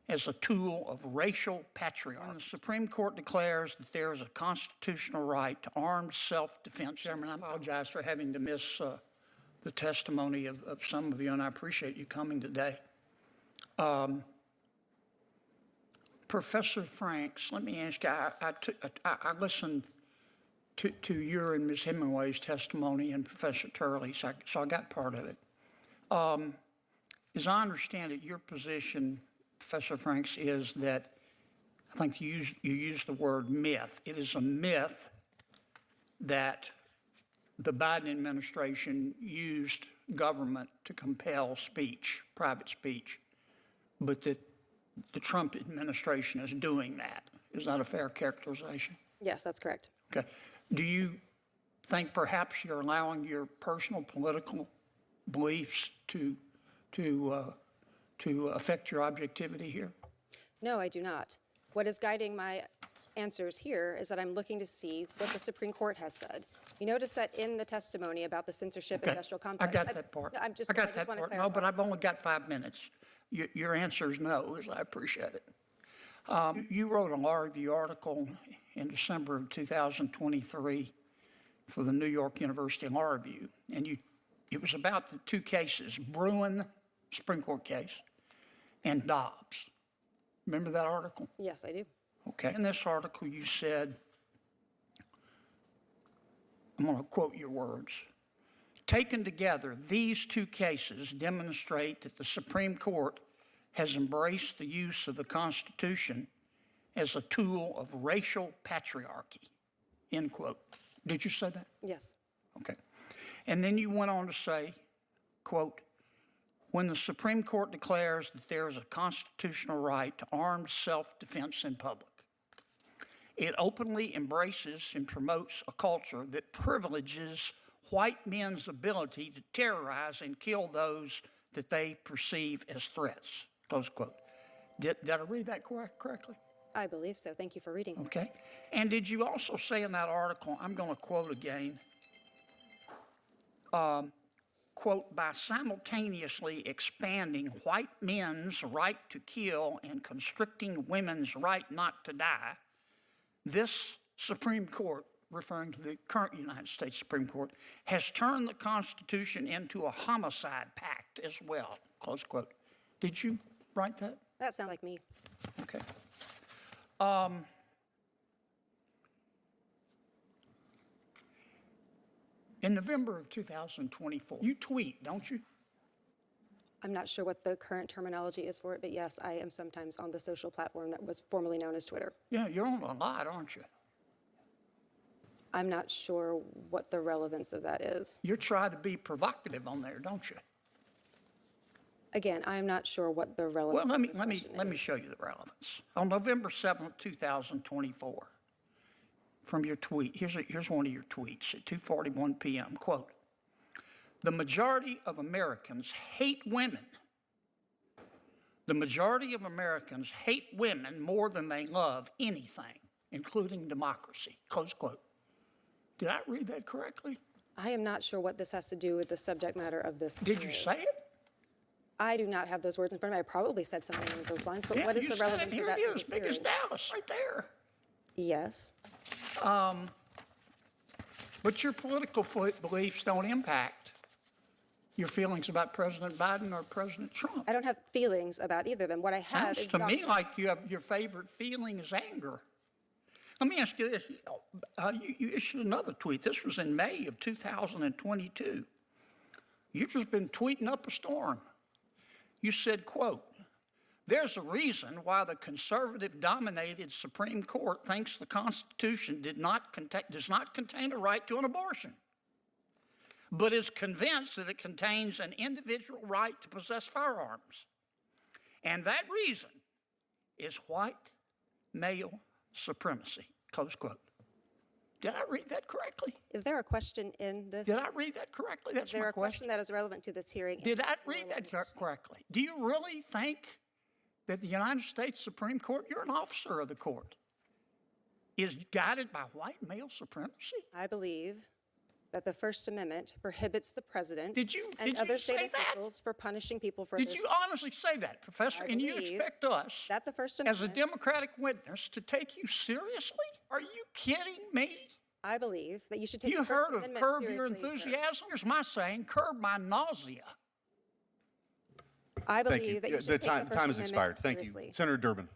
as a tool of racial patriarchy. The Supreme Court declares that there is a constitutional right to armed self-defense. Chairman, I apologize for having to miss the testimony of some of you, and I appreciate you coming today. Professor Franks, let me ask you, I listened to your and Ms. Hemingway's testimony and Professor Turley's, so I got part of it. As I understand it, your position, Professor Franks, is that, I think you used the word myth. It is a myth that the Biden administration used government to compel speech, private speech, but that the Trump administration is doing that. Is that a fair characterization? Yes, that's correct. Okay. Do you think perhaps you're allowing your personal political beliefs to affect your objectivity here? No, I do not. What is guiding my answers here is that I'm looking to see what the Supreme Court has said. You notice that in the testimony about the censorship industrial complex. I got that part. No, I just want to to clarify. No, but I've only got 5 minutes. Your answer is no, as I appreciate it. You wrote a law review article in December of 2023 for the New York University Law Review, and it was about the two cases, Bruin, Supreme Court case, and Dobbs. Remember that article? Yes, I do. Okay. In this article, you said, I'm going to quote your words, "Taken together, these two cases demonstrate that the Supreme Court has embraced the use of the Constitution as a tool of racial patriarchy," end quote. Did you say that? Yes. Okay. And then you went on to say, quote, "When the Supreme Court declares that there is a constitutional right to armed self-defense in public, it openly embraces and promotes a culture that privileges white men's ability to terrorize and kill those that they perceive as threats," close quote. Did I read that correctly? I believe so. Thank you for reading. Okay. And did you also say in that article, I'm going to quote again, quote, "by simultaneously expanding white men's right to kill and constricting women's right not to die, this Supreme Court," referring to the current United States Supreme Court, "has turned the Constitution into a homicide pact as well," close quote. Did you write that? That sounds like me. Okay. In November of 2024, you tweet, don't you? I'm not sure what the current terminology is for it, but yes, I am sometimes on the social platform that was formerly known as Twitter. Yeah, you're on a lot, aren't you? I'm not sure what the relevance of that is. You're trying to be provocative on there, don't you? Again, I'm not sure what the relevance Well, of this question is. let me show you the relevance. On November 7th, 2024, from your tweet, here's one of your tweets at 2:41 p.m., quote, "The majority of Americans hate women. The majority of Americans hate women more than they love anything, including democracy," close quote. Did I read that correctly? I am not sure what this has to do with the subject matter of this Did you hearing. say it? I do not have those words in front of me. I probably said something along those lines, but what is the relevance of that to this Big as hearing? Dallas, right there. Yes. But your political beliefs don't impact your feelings about President Biden or President Trump. I don't have feelings about either of them. What I have Sounds is to me like your favorite feeling is anger. Let me ask you this. You issued another tweet. This was in May of 2022. You've just been tweeting up a storm. You said, quote, "There's a reason why the conservative-dominated Supreme Court thinks the Constitution does not contain a right to an abortion, but is convinced that it contains an individual right to possess firearms. And that reason is white male supremacy," close quote. Did I read that correctly? Is there a question in this? Did I read that correctly? That's Is there my a question that is relevant to this hearing? Did I read that correctly? Do you really think that the United States Supreme Court, you're an officer of the court, is guided by white male supremacy? I believe that the First Amendment prohibits the president Did you and other state say that? officials for punishing people for Did their you honestly say that, Professor? I And you believe expect us, that the First as a Amendment, Democratic witness, to take you seriously? Are you kidding me? I believe that you should take You the First heard of Amendment curb your seriously, sir. enthusiasm? Here's my saying, curb my nausea. I Thank you. believe that you should The take the First time has Amendment expired. Thank you. seriously. Senator Durbin.